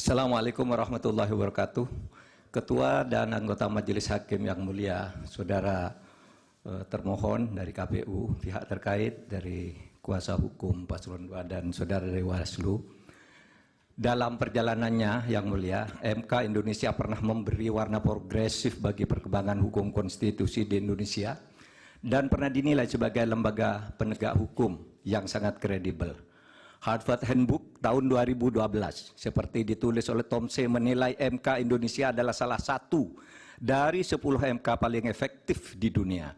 Assalamualaikum warahmatullahi wabarakatuh. Ketua dan anggota Majelis Hakim yang mulia, saudara termohon dari KPU, pihak terkait dari kuasa hukum Paslon 2 dan saudara dari Bawaslu. Dalam perjalanannya yang mulia, MK Indonesia pernah memberi warna progresif bagi perkembangan hukum konstitusi di Indonesia dan pernah dinilai sebagai lembaga penegak hukum yang sangat kredibel. Harvard Handbook tahun 2012 seperti ditulis oleh Tom C. menilai MK Indonesia adalah salah satu dari 10 MK paling efektif di dunia.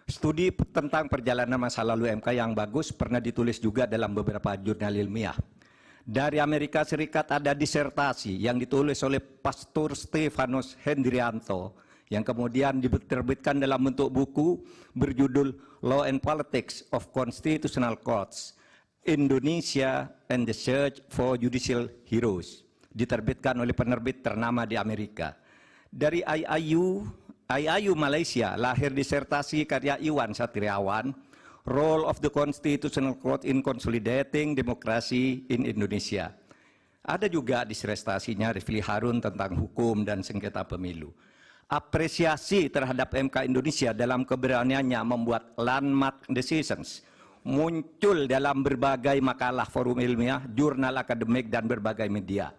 Studi tentang perjalanan masa lalu MK yang bagus pernah ditulis juga dalam beberapa jurnal ilmiah. Dari Amerika Serikat ada disertasi yang ditulis oleh Pastor Stefanus Hendrianto yang kemudian diterbitkan dalam bentuk buku berjudul Law and Politics of Constitutional Courts, Indonesia and the Search for Judicial Heroes, diterbitkan oleh penerbit ternama di Amerika. Dari IAIU Malaysia lahir disertasi karya Iwan Satriawan, Role of the Constitutional Court in Consolidating Democracy in Indonesia. Ada juga disertasinya Rifli Harun tentang hukum dan sengketa pemilu. Apresiasi terhadap MK Indonesia dalam keberaniannya membuat landmark decisions muncul dalam berbagai makalah forum ilmiah, jurnal akademik, dan berbagai media.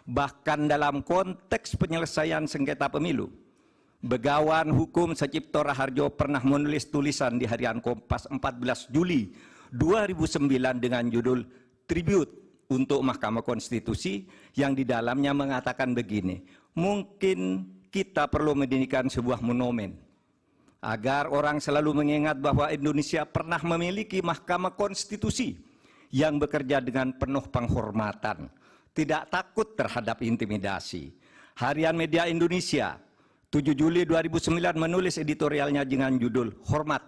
Bahkan dalam konteks penyelesaian sengketa pemilu, Begawan Hukum Sacipto Raharjo pernah menulis tulisan di harian Kompas 14 Juli 2009 dengan judul Tribute untuk Mahkamah Konstitusi yang di dalamnya mengatakan begini, mungkin kita perlu mendirikan sebuah monumen agar orang selalu mengingat bahwa Indonesia pernah memiliki Mahkamah Konstitusi yang bekerja dengan penuh penghormatan, tidak takut terhadap intimidasi. Harian Media Indonesia 7 Juli 2009 menulis editorialnya dengan judul Hormat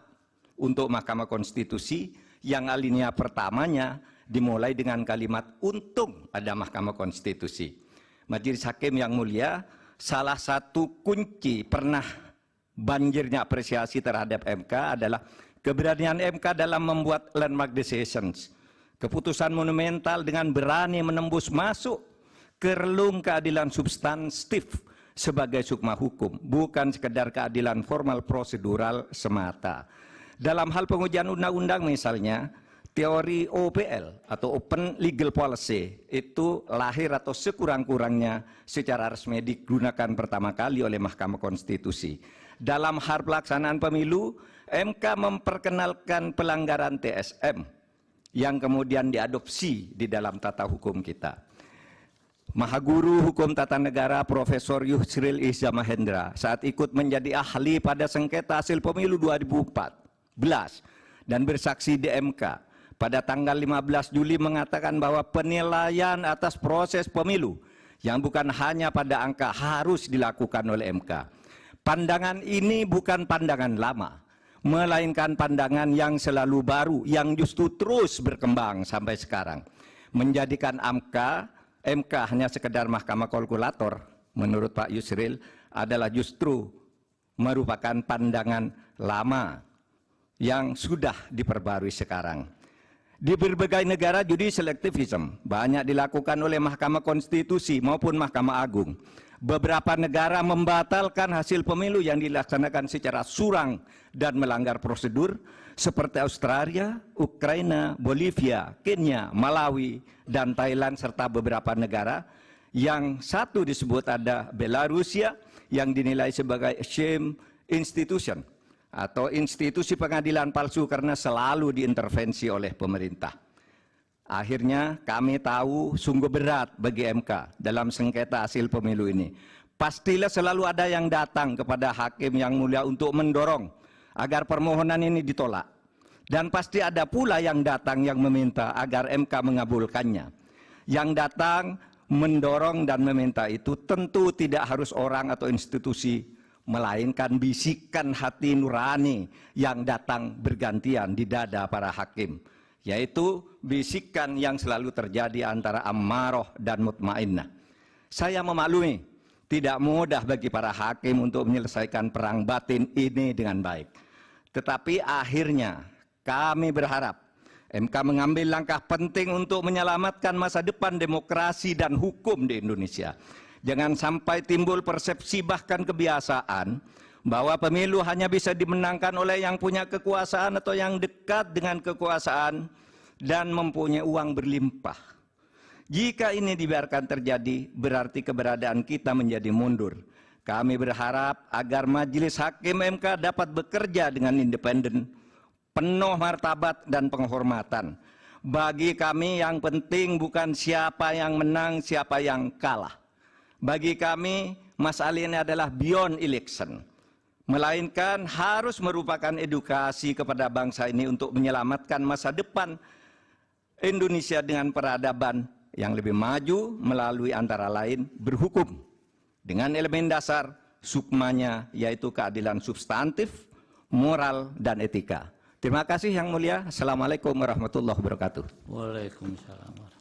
untuk Mahkamah Konstitusi yang alinea pertamanya dimulai dengan kalimat untung ada Mahkamah Konstitusi. Majelis Hakim yang mulia, salah satu kunci pernah banjirnya apresiasi terhadap MK adalah keberanian MK dalam membuat landmark decisions. Keputusan monumental dengan berani menembus masuk ke relung keadilan substantif sebagai sukma hukum, bukan sekedar keadilan formal prosedural semata. Dalam hal pengujian undang-undang misalnya, teori OPL atau Open Legal Policy itu lahir atau sekurang-kurangnya secara resmi digunakan pertama kali oleh Mahkamah Konstitusi. Dalam hal pelaksanaan pemilu, MK memperkenalkan pelanggaran TSM yang kemudian diadopsi di dalam tata hukum kita. Mahaguru Hukum Tata Negara Profesor Yusril Iza Mahendra saat ikut menjadi ahli pada sengketa hasil pemilu 2014 dan bersaksi di MK pada tanggal 15 Juli mengatakan bahwa penilaian atas proses pemilu yang bukan hanya pada angka harus dilakukan oleh MK. Pandangan ini bukan pandangan lama, melainkan pandangan yang selalu baru, yang justru terus berkembang sampai sekarang. Menjadikan MK hanya sekedar mahkamah kalkulator, menurut Pak Yusril, adalah justru merupakan pandangan lama yang sudah diperbarui sekarang. Di berbagai negara judicial activism banyak dilakukan oleh Mahkamah Konstitusi maupun Mahkamah Agung. Beberapa negara membatalkan hasil pemilu yang dilaksanakan secara curang dan melanggar prosedur seperti Australia, Ukraina, Bolivia, Kenya, Malawi, dan Thailand serta beberapa negara. Yang satu disebut ada Belarusia yang dinilai sebagai shame institution atau institusi pengadilan palsu karena selalu diintervensi oleh pemerintah. Akhirnya kami tahu sungguh berat bagi MK dalam sengketa hasil pemilu ini. Pastilah selalu ada yang datang kepada hakim yang mulia untuk mendorong agar permohonan ini ditolak. Dan pasti ada pula yang datang yang meminta agar MK mengabulkannya. Yang datang mendorong dan meminta itu tentu tidak harus orang atau institusi, melainkan bisikan hati nurani yang datang bergantian di dada para hakim, yaitu bisikan yang selalu terjadi antara ammaroh dan mutmainnah. Saya memaklumi tidak mudah bagi para hakim untuk menyelesaikan perang batin ini dengan baik. Tetapi akhirnya kami berharap MK mengambil langkah penting untuk menyelamatkan masa depan demokrasi dan hukum di Indonesia. Jangan sampai timbul persepsi bahkan kebiasaan bahwa pemilu hanya bisa dimenangkan oleh yang punya kekuasaan atau yang dekat dengan kekuasaan dan mempunyai uang berlimpah. Jika ini dibiarkan terjadi, berarti keberadaan kita menjadi mundur. Kami berharap agar Majelis Hakim MK dapat bekerja dengan independen, penuh martabat dan penghormatan. Bagi kami yang penting bukan siapa yang menang, siapa yang kalah. Bagi kami, masalah ini adalah beyond election, melainkan harus merupakan edukasi kepada bangsa ini untuk menyelamatkan masa depan Indonesia dengan peradaban yang lebih maju melalui antara lain berhukum dengan elemen dasar sukmanya, yaitu keadilan substantif, moral, dan etika. Terima kasih Yang Mulia. Assalamualaikum warahmatullahi wabarakatuh. Waalaikumsalam.